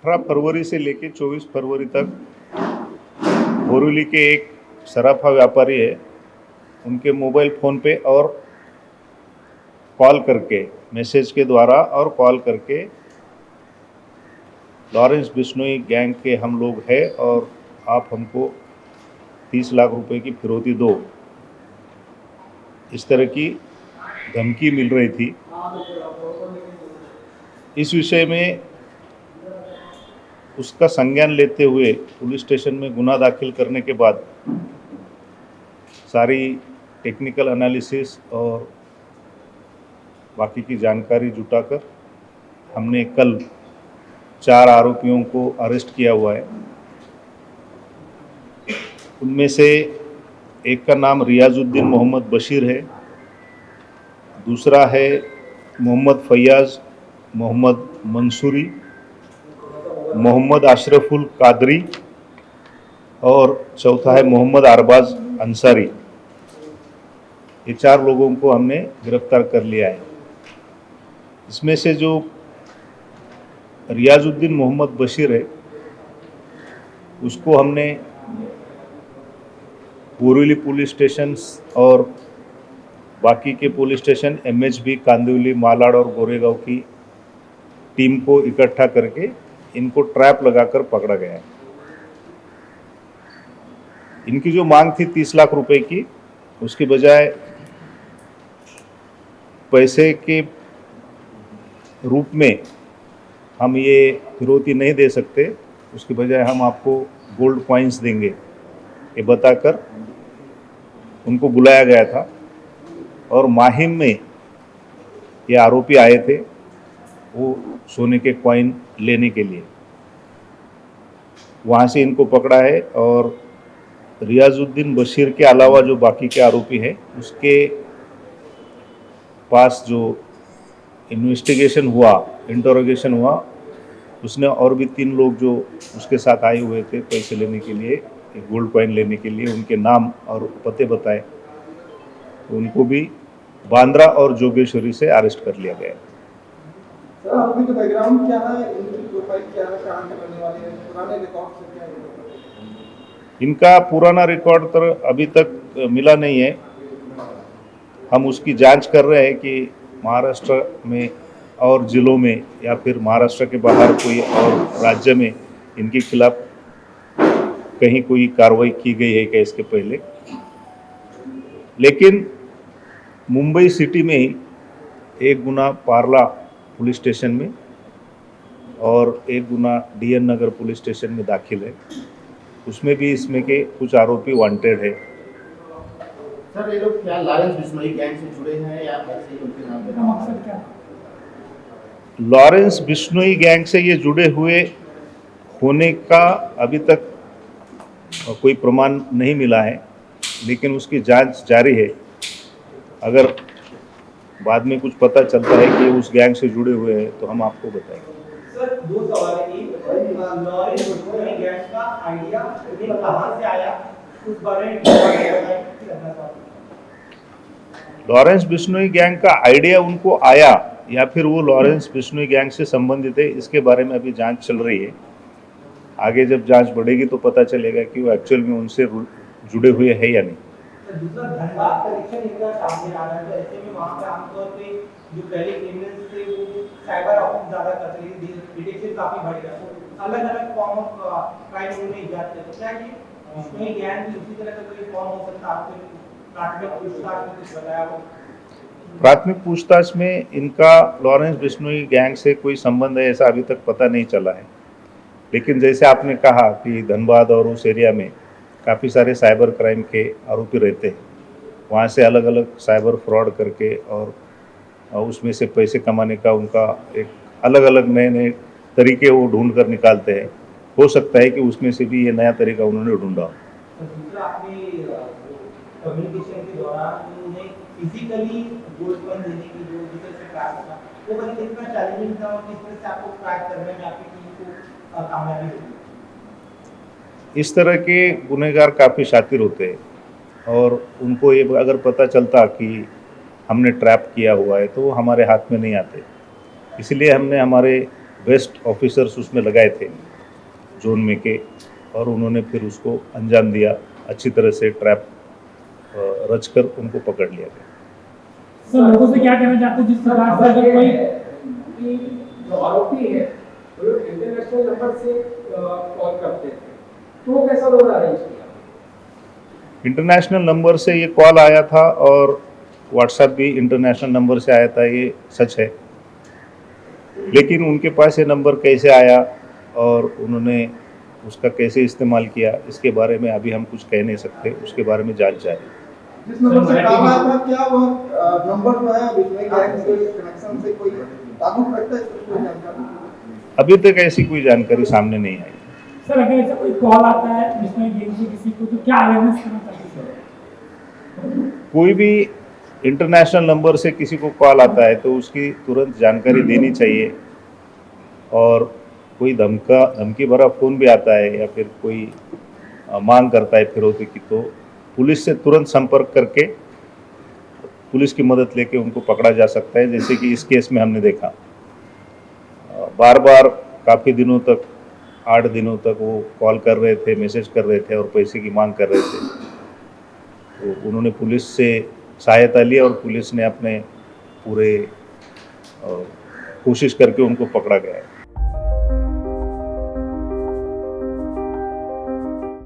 18 फरवरी से लेकर 24 फरवरी तक बोरीवली के एक सराफा व्यापारी है, उनके मोबाइल फ़ोन पे और कॉल करके, मैसेज के द्वारा और कॉल करके लॉरेंस बिश्नोई गैंग के हम लोग हैं और आप हमको 30 लाख रुपए की फिरौती दो, इस तरह की धमकी मिल रही थी। इस विषय में उसका संज्ञान लेते हुए पुलिस स्टेशन में गुना दाखिल करने के बाद सारी टेक्निकल एनालिसिस और बाकी की जानकारी जुटाकर हमने कल 4 आरोपियों को अरेस्ट किया हुआ है। उनमें से एक का नाम रियाजुद्दीन मोहम्मद बशीर है, दूसरा है मोहम्मद फैयाज मोहम्मद मंसूरी, मोहम्मद अशरफुल कादरी और चौथा है मोहम्मद अरबाज अंसारी। ये 4 लोगों को हमने गिरफ्तार कर लिया है। इसमें से जो रियाजुद्दीन मोहम्मद बशीर है, उसको हमने बोरीवली पुलिस स्टेशन और बाकी के police station MHB, Kandivali, Malad और गोरेगांव की टीम को इकट्ठा करके इनको ट्रैप लगाकर पकड़ा गया है। इनकी जो मांग थी 30 लाख रुपए की, उसके बजाय पैसे के रूप में हम ये फिरौती नहीं दे सकते, उसके बजाय हम आपको गोल्ड कॉइन्स देंगे, ये बताकर उनको बुलाया गया था। और माहिम में ये आरोपी आए थे वो सोने के कॉइन लेने के लिए, वहाँ से इनको पकड़ा है। और रियाजुद्दीन बशीर के अलावा जो बाकी के आरोपी हैं, उसके पास जो इन्वेस्टिगेशन हुआ, इंटरोगेशन हुआ, उसने और भी 3 लोग जो उसके साथ आए हुए थे पैसे लेने के लिए, गोल्ड कॉइन लेने के लिए, उनके नाम और पते बताए, तो उनको भी बांद्रा और जोगेश्वरी से अरेस्ट कर लिया गया है। सर, आपकी बैकग्राउंड क्या है, इनकी प्रोफाइल क्या है, कहाँ के रहने वाले हैं, पुराने रिकॉर्ड से क्या है? इनका पुराना रिकॉर्ड तो अभी तक मिला नहीं है। हम उसकी जांच कर रहे हैं कि महाराष्ट्र में और ज़िलों में या फिर महाराष्ट्र के बाहर कोई और राज्य में इनके खिलाफ कहीं कोई कार्रवाई की गई है क्या इसके पहले। लेकिन मुंबई सिटी में ही एक गुना पार्ला पुलिस स्टेशन में और एक गुना DN नगर पुलिस स्टेशन में दाखिल है, उसमें भी इसमें के कुछ आरोपी वांटेड है। सर, ये लोग क्या लॉरेंस बिश्नोई गैंग से जुड़े हैं या ऐसे ही उनके नाम पे मकसद क्या? लॉरेंस बिश्नोई गैंग से ये जुड़े हुए होने का अभी तक कोई प्रमाण नहीं मिला है, लेकिन उसकी जांच जारी है। अगर बाद में कुछ पता चलता है कि उस गैंग से जुड़े हुए हैं तो हम आपको बताएंगे। सर, 2 सवाल है कि लॉरेंस बिश्नोई गैंग का आइडिया कहाँ से आया, उस बारे में लॉरेंस बिश्नोई गैंग का आइडिया उनको आया या फिर वो लॉरेंस बिश्नोई गैंग से संबंधित है, इसके बारे में अभी जांच चल रही है। आगे जब जांच बढ़ेगी तो पता चलेगा कि वो एक्चुअल में उनसे जुड़े हुए हैं या नहीं। दूसरा, धनबाद कलेक्शन इनका सामने आ रहा है, तो ऐसे में वहाँ पे आमतौर पे जो पहले क्रिमिनल्स थे वो साइबर ऑफेंस ज़्यादा करते थे, डिटेक्शन काफ़ी बढ़ गया, तो अलग अलग फॉर्म ऑफ क्राइम उन्होंने इजाद किया। तो क्या कि इसमें गैंग भी उसी तरह का कोई फॉर्म हो सकता है? आपको प्राथमिक पूछताछ में कुछ बताया हो? प्राथमिक पूछताछ में इनका लॉरेंस बिश्नोई गैंग से कोई संबंध है ऐसा अभी तक पता नहीं चला है। लेकिन जैसे आपने कहा कि धनबाद और उस एरिया में काफ़ी सारे साइबर क्राइम के आरोपी रहते हैं, वहाँ से अलग अलग साइबर फ्रॉड करके और उसमें से पैसे कमाने का उनका एक अलग अलग नए नए तरीके वो ढूंढ कर निकालते हैं। हो सकता है कि उसमें से भी ये नया तरीका उन्होंने ढूंढा। दूसरा, आपने कम्युनिकेशन के दौरान उन्हें फिजिकली गोल्ड कॉइन देने की जो जिस तरह से ट्रैक था, वो बड़ी कितना चैलेंजिंग था और किस तरह से आपको ट्रैक करने में आपकी टीम को कामयाबी हुई? इस तरह के गुनहगार काफ़ी शातिर होते हैं और उनको ये अगर पता चलता कि हमने ट्रैप किया हुआ है तो वो हमारे हाथ में नहीं आते। इसलिए हमने हमारे बेस्ट ऑफिसर्स उसमें लगाए थे जोन में के, और उन्होंने फिर उसको अंजाम दिया। अच्छी तरह से ट्रैप रच कर उनको पकड़ लिया गया। सर लोगों से क्या कहना चाहते हैं जिस प्रकार से अगर कोई कि जो आरोपी है वो इंटरनेशनल नंबर से कॉल करते थे, तो वो कैसा लोग अरेंज किया? इंटरनेशनल नंबर से ये कॉल आया था और व्हाट्सएप भी इंटरनेशनल नंबर से आया था, ये सच है। लेकिन उनके पास ये नंबर कैसे आया और उन्होंने उसका कैसे इस्तेमाल किया, इसके बारे में अभी हम कुछ कह नहीं सकते, उसके बारे में जांच जारी है। जिस नंबर से काम आया था, क्या वह नंबर जो है बिजनौई गैंग से कनेक्शन से कोई ताल्लुक रखता है, इसकी कोई जानकारी? अभी तक ऐसी कोई जानकारी सामने नहीं आई। सर अगर ऐसा कोई कॉल आता है बिश्नोई गैंग से किसी को, तो क्या अवेयरनेस करना चाहते हैं सर? कोई भी इंटरनेशनल नंबर से किसी को कॉल आता है तो उसकी तुरंत जानकारी देनी चाहिए, और कोई धमकी भरा फ़ोन भी आता है या फिर कोई मांग करता है फिरौती की, तो पुलिस से तुरंत संपर्क करके पुलिस की मदद लेके उनको पकड़ा जा सकता है। जैसे कि इस केस में हमने देखा बार बार काफ़ी दिनों तक, 8 दिनों तक वो कॉल कर रहे थे, मैसेज कर रहे थे और पैसे की मांग कर रहे थे। तो उन्होंने पुलिस से सहायता ली और पुलिस ने अपने पूरे कोशिश करके उनको पकड़ा गया है।